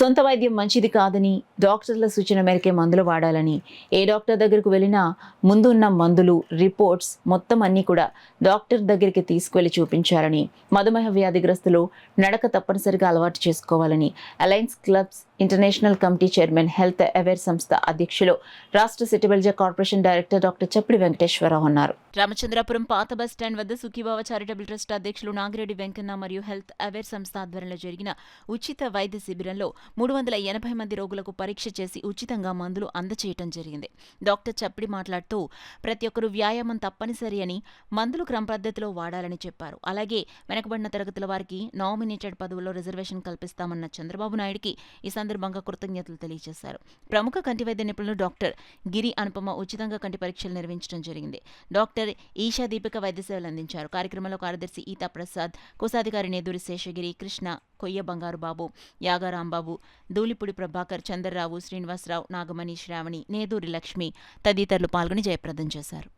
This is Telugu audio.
సొంత వైద్యం మంచిది కాదని, డాక్టర్ల సూచన మేరకే మందులు వాడాలని, ఏ డాక్టర్ దగ్గరకు వెళ్ళినా ముందు ఉన్న మందులు, రిపోర్ట్స్ మొత్తం అన్నీ కూడా డాక్టర్ దగ్గరికి తీసుకువెళ్ళి చూపించాలని, మధుమేహ వ్యాధిగ్రస్తులు నడక తప్పనిసరిగా అలవాటు చేసుకోవాలని alliance clubs international committee chairman, health aware సంస్థ అధ్యక్షులు, రాష్ట్ర సిటీబెల్జా కార్పొరేషన్ డైరెక్టర్ డాక్టర్ చప్పిడి వెంకటేశ్వరరావు అన్నారు. రామచంద్రాపురం పాత బస్ స్టాండ్ వద్ద సుఖీభావ చారిటబుల్ ట్రస్ట్ అధ్యక్షులు నాగిరెడ్డి వెంకన్న మరియు హెల్త్ అవేర్ సంస్థ ఆధ్వర్యంలో జరిగిన ఉచిత వైద్య శిబిరంలో 380 మంది రోగులకు పరీక్ష చేసి ఉచితంగా మందులు అందచేయటం జరిగింది. డాక్టర్ చప్పిడి మాట్లాడుతూ ప్రతి ఒక్కరూ వ్యాయామం తప్పనిసరి అని, మందులు క్రమ పద్ధతిలో వాడాలని చెప్పారు. అలాగే వెనకబడిన తరగతుల వారికి నామినేటెడ్ పదవుల్లో రిజర్వేషన్ కల్పిస్తామన్న చంద్రబాబు నాయుడికి ఈ సందర్భంగా కృతజ్ఞతలు తెలియజేశారు. ప్రముఖ కంటి వైద్య నిపుణులు డాక్టర్ గిరి అనుపమ ఉచితంగా కంటి పరీక్షలు నిర్వహించడం జరిగింది. డాక్టర్ ఈషా దీపిక వైద్య సేవలు అందించారు. కార్యక్రమంలో కార్యదర్శి ఈతా ప్రసాద్, కోశాధికారి నేదూరి శేషగిరి, కృష్ణ, కొయ్య బంగారు బాబు, యాగా రాంబాబు, ధూళిపూడి ప్రభాకర్, చంద్రరావు, శ్రీనివాసరావు, నాగమణి, శ్రావణి, నేదూరి లక్ష్మి తదితరులు పాల్గొని జయప్రదం చేశారు.